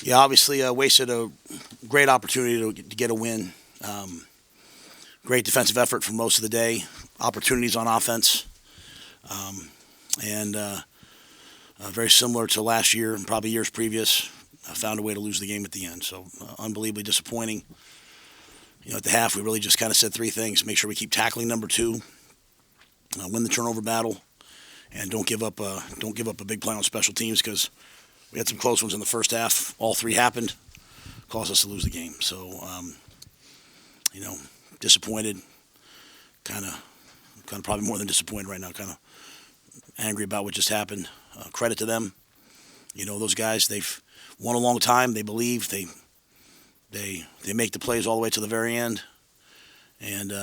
Yeah, obviously wasted a great opportunity to get a win. Great defensive effort for most of the day. Opportunities on offense, and very similar to last year and probably years previous. Found a way to lose the game at the end. So unbelievably disappointing. At the half, we really just kind of said three things: make sure we keep tackling number two, win the turnover battle, and don't give up a big play on special teams because we had some close ones in the first half. All three happened, caused us to lose the game. So, disappointed, kind of probably more than disappointed right now. Kind of angry about what just happened. Credit to them. Those guys, they've won a long time. They believe they make the plays all the way to the very end, and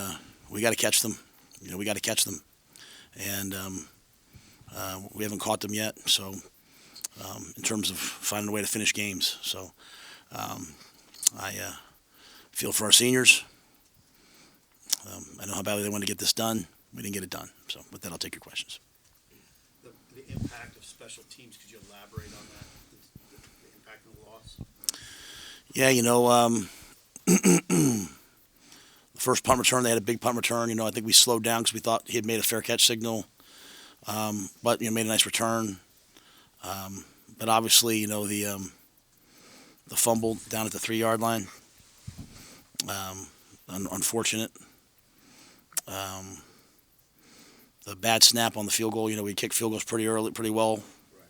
we got to catch them. We got to catch them, and we haven't caught them yet. So, in terms of finding a way to finish games, so I feel for our seniors. I know how badly they want to get this done. We didn't get it done. So, with that, I'll take your questions. The impact of special teams. Could you elaborate on that? The impact of the loss. Yeah, the first punt return, they had a big punt return. I think we slowed down because we thought he had made a fair catch signal, but made a nice return. But obviously, the fumble down at the 3-yard line, unfortunate. The bad snap on the field goal. We kicked field goals pretty early, pretty well, right.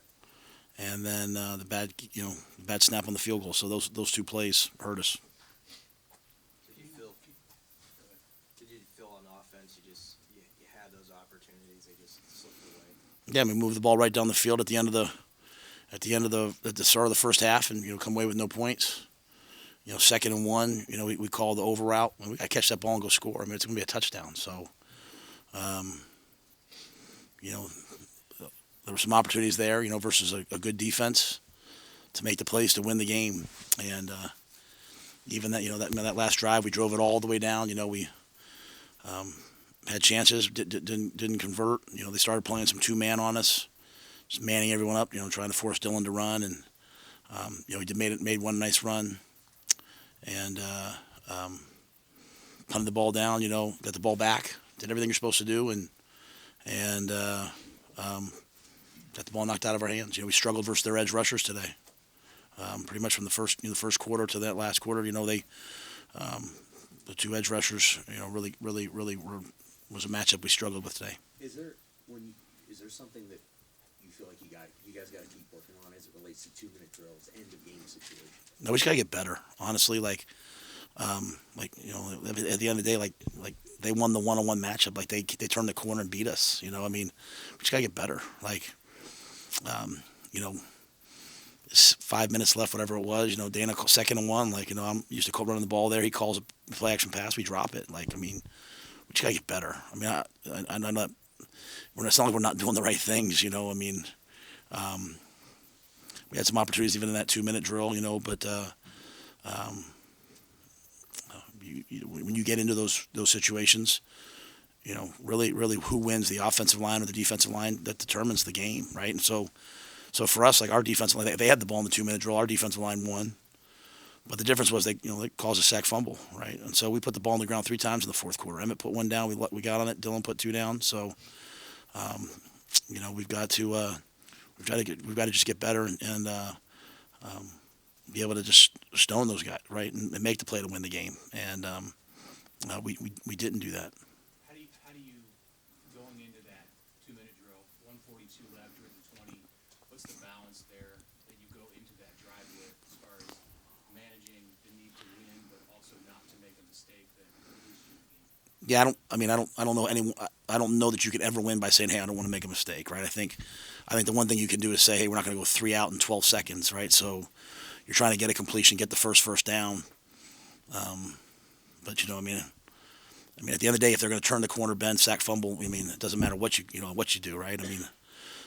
And then the bad snap on the field goal. So those two plays hurt us. Did you feel on offense you had those opportunities, they just slipped away? Yeah, we moved the ball right down the field at the start of the first half, and come away with no points. 2nd and 1. We called the over route. I catch that ball and go score. It's going to be a touchdown. So, there were some opportunities there. Versus a good defense to make the plays to win the game. And even that, that last drive, we drove it all the way down. We had chances, didn't convert. They started playing some 2-man on us, just manning everyone up. Trying to force Dylan to run, and he made one nice run, and punted the ball down. Got the ball back, did everything you're supposed to do, and got the ball knocked out of our hands. We struggled versus their edge rushers today. Pretty much from the first quarter to that last quarter, the two edge rushers, really was a matchup we struggled with today. Is there something that you feel like you guys got to keep working on as it relates to 2-minute drills, end of game situation? No, we just gotta get better. Honestly, at the end of the day, like they won the one-on-one matchup. Like they turned the corner and beat us. We just gotta get better. It's 5 minutes left, whatever it was. Dana 2nd and 1. I'm used to running the ball there. He calls a play action pass. We drop it. We just gotta get better. I'm not. It's not like we're not doing the right things. We had some opportunities even in that 2-minute drill. But when you get into those situations, really who wins, the offensive line or the defensive line, that determines the game, right? And so for us, our defensive line, they had the ball in the 2-minute drill. Our defensive line won, but the difference was they caused a sack fumble, right? And so we put the ball on the ground 3 times in the fourth quarter. Emmett put 1 down. We got on it. Dylan put 2 down. So we've got to just get better and be able to just stone those guys, right, and make the play to win the game. And we didn't do that. How do you going into that 2-minute drill, 1:42 left or the 20? What's the balance there that you go into that drive with as far as managing the need to win, but also not to make a mistake that loses you the game? Yeah, I don't know that you could ever win by saying, hey, I don't want to make a mistake, right? I think the one thing you can do is say, hey, we're not going to go 3 out in 12 seconds, right? So you're trying to get a completion, get the first down. But at the end of the day, if they're going to turn the corner, bend, sack, fumble, it doesn't matter what you do, right?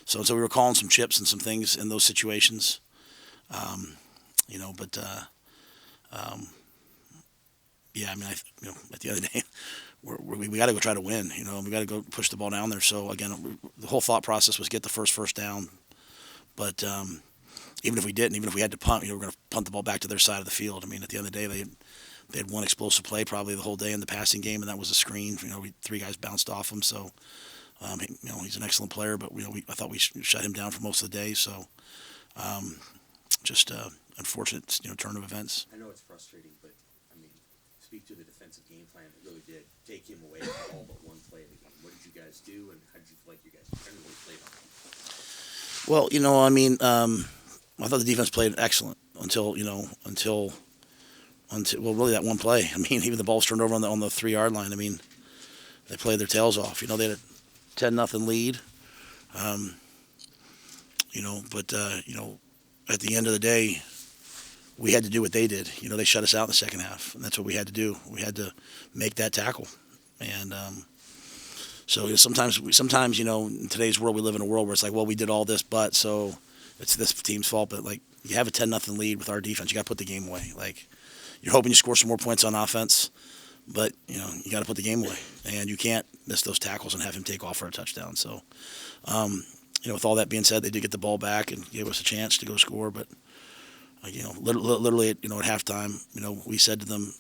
So we were calling some chips and some things in those situations. But yeah, at the end of the day, we got to go try to win. We got to go push the ball down there. So again, the whole thought process was get the first down. But even if we didn't, even if we had to punt, we're going to punt the ball back to their side of the field. I mean, at the end of the day, they had one explosive play probably the whole day in the passing game, and that was a screen. Three guys bounced off him, so he's an excellent player, but I thought we shut him down for most of the day. So just unfortunate turn of events. I know it's frustrating, but I mean, speak to the defensive game plan that really did take him away from all but one play of the game. What did you guys do, and how did you feel like you guys generally played on him? Well, I thought the defense played excellent until really that one play. I mean, even the ball was turned over on the 3-yard line. I mean, they played their tails off. They had a 10-0 lead. But at the end of the day, we had to do what they did. They shut us out in the second half, and that's what we had to do. We had to make that tackle, and so sometimes in today's world, we live in a world where it's like, well, we did all this, but so it's this team's fault. But like, you have a 10-0 lead with our defense, you got to put the game away. Like, you're hoping you score some more points on offense, but you got to put the game away, and you can't miss those tackles and have him take off for a touchdown. So, with all that being said, they did get the ball back and gave us a chance to go score. But literally, at halftime, we said to them,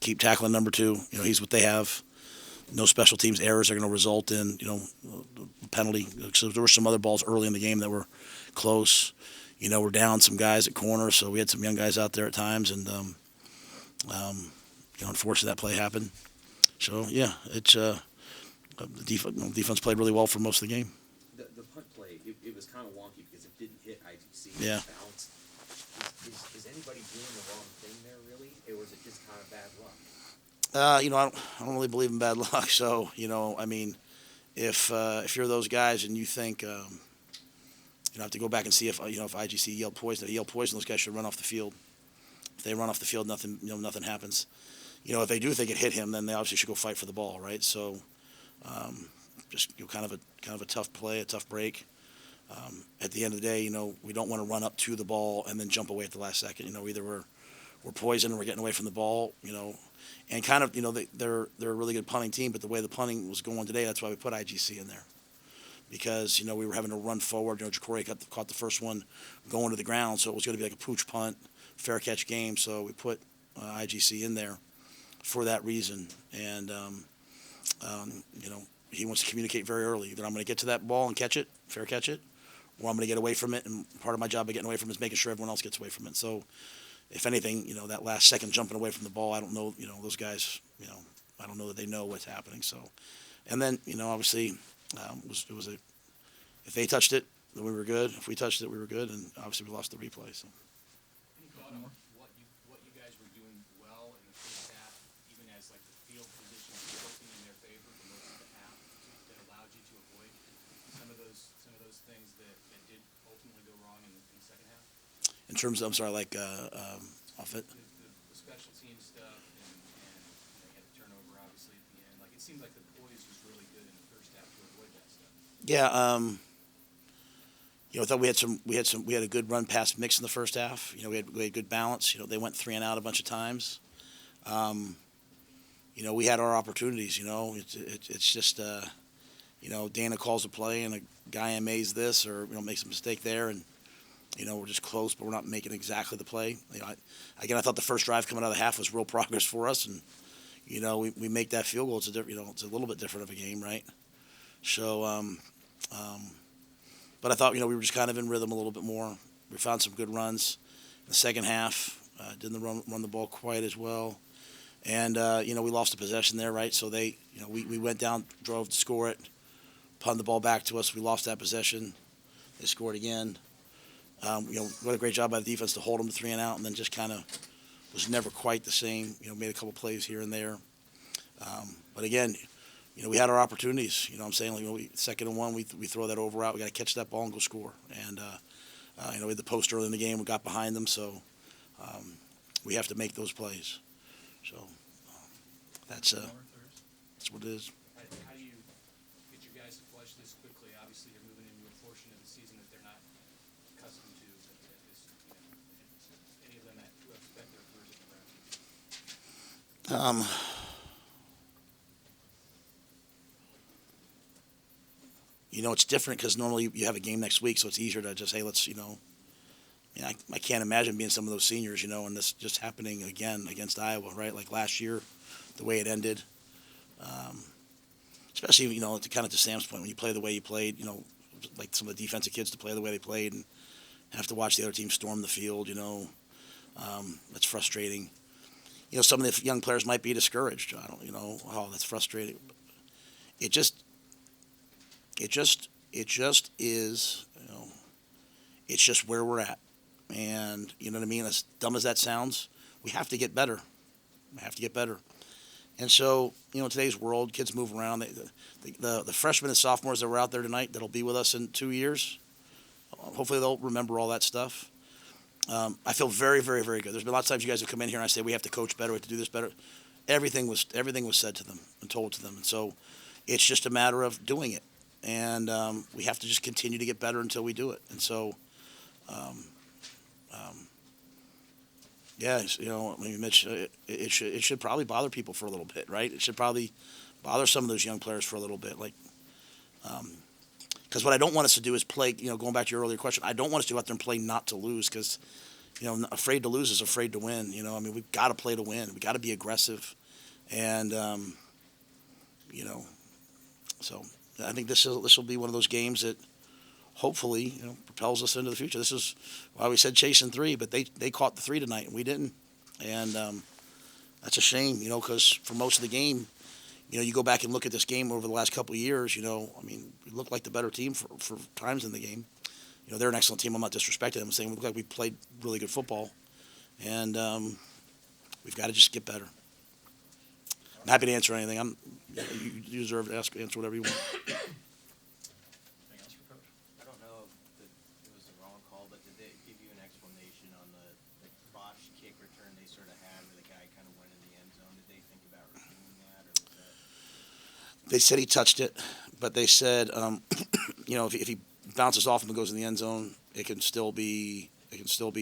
keep tackling number 2. He's what they have. No special teams errors are going to result in a penalty. So there were some other balls early in the game that were close. We're down some guys at corner, so we had some young guys out there at times, and unfortunately that play happened. So yeah, it's the defense played really well for most of the game. The punt play, it was kind of wonky because it didn't hit IGC. Yeah. It bounced. Is anybody doing the wrong thing there, really, or was it just kind of bad luck? I don't really believe in bad luck. So if you're those guys and you think have to go back and see if IGC yelled poison. If he yelled poison, those guys should run off the field. If they run off the field, nothing happens. If they do think it hit him, then they obviously should go fight for the ball, right? So just kind of a tough play, a tough break. At the end of the day, we don't want to run up to the ball and then jump away at the last second. Either we're poisoned, we're getting away from the ball, and kind of, they're a really good punting team, but the way the punting was going today, that's why we put IGC in there. Because, we were having to run forward. Jacory caught the first one going to the ground, so it was going to be like a pooch punt, fair catch game. So we put IGC in there for that reason. And, he wants to communicate very early. Either I'm going to get to that ball and catch it, fair catch it, or I'm going to get away from it. And part of my job of getting away from it is making sure everyone else gets away from it. So, if anything, that last second jumping away from the ball, I don't know, those guys, I don't know that they know what's happening. So, and then, obviously, if they touched it, then we were good. If we touched it, we were good. And obviously, we lost the replay. So. Any thought on what you guys were doing well in the first half, even as like the field position was tilting in their favor for most of the half, that allowed you to avoid some of those things that did ultimately go wrong in the second half? In terms of, I'm sorry, like off it. The special team stuff, and you had a turnover obviously at the end. Like, it seemed like the poise was really good in the first half to avoid that stuff. Yeah. I thought we had a good run pass mix in the first half. We had good balance. They went 3 and out a bunch of times. We had our opportunities. It's just Dana calls a play and a guy MAs this or makes a mistake there, and we're just close, but we're not making exactly the play. I thought the first drive coming out of the half was real progress for us, and we make that field goal. It's a little bit different of a game, right? So. But I thought, we were just kind of in rhythm a little bit more. We found some good runs in the second half. Didn't run the ball quite as well. And, we lost a possession there, right? So we went down, drove to score it, punted the ball back to us. We lost that possession. They scored again. What a great job by the defense to hold them to 3 and out, and then just kind of was never quite the same. Made a couple plays here and there. But again, we had our opportunities. What I'm saying? Like, 2nd and 1, we throw that over out. We got to catch that ball and go score. And, we had the post early in the game. We got behind them, so we have to make those plays. So that's what it is. How do you get your guys to flush this quickly? Obviously, you're moving into a portion of the season that they're not accustomed to. Any of them who have spent their careers at Nebraska? It's different because normally you have a game next week, so it's easier to just, hey, let's I can't imagine being some of those seniors, and this just happening again against Iowa, right? Like last year, the way it ended. Especially, to kind of to Sam's point, when you play the way you played, like some of the defensive kids to play the way they played and have to watch the other team storm the field, that's frustrating. Some of the young players might be discouraged. I don't, oh, that's frustrating. It just is, it's just where we're at. And, you know what I mean? As dumb as that sounds, we have to get better. We have to get better. And so, in today's world, kids move around. The freshmen and sophomores that were out there tonight that'll be with us in 2 years, hopefully they'll remember all that stuff. I feel very, very, very good. There's been lots of times you guys have come in here and I say we have to coach better, we have to do this better. Everything was said to them and told to them. And so it's just a matter of doing it. And we have to just continue to get better until we do it. And so, yeah, Mitch, it should probably bother people for a little bit, right? It should probably bother some of those young players for a little bit, because what I don't want us to do is play. Going back to your earlier question, I don't want us to go out there and play not to lose, because afraid to lose is afraid to win. We've got to play to win. We got to be aggressive, and so I think this will be one of those games that hopefully, propels us into the future. This is why we said chasing 3, but they caught the 3 tonight and we didn't. And that's a shame, because for most of the game, you go back and look at this game over the last couple of years, we looked like the better team for times in the game. They're an excellent team. I'm not disrespecting them. I'm saying we look like we played really good football. And we've got to just get better. I'm happy to answer anything. You deserve to answer whatever you want. I don't know if it was the wrong call, but did they give you an explanation on the botched kick return they sort of had where the guy kind of went in the end zone? Did they think about reviewing that, or was that? They said he touched it, but they said, if he bounces off him and goes in the end zone, it can still be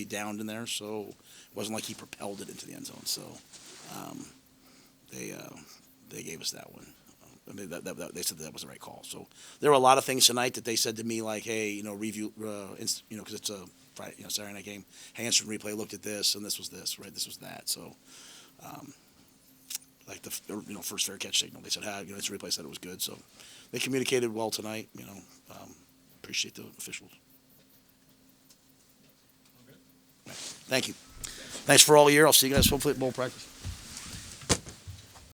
downed in there. So it wasn't like he propelled it into the end zone. So they gave us that one. They said that was the right call. So there were a lot of things tonight that they said to me, like, hey, review, because it's a Friday, Saturday night game. Hey, instant replay looked at this, and this was this, right? This was that. So, like the first fair catch signal, they said, instant replay said it was good. So they communicated well tonight. Appreciate the officials. Okay. Thank you. Thanks for all year. I'll see you guys hopefully at bowl practice.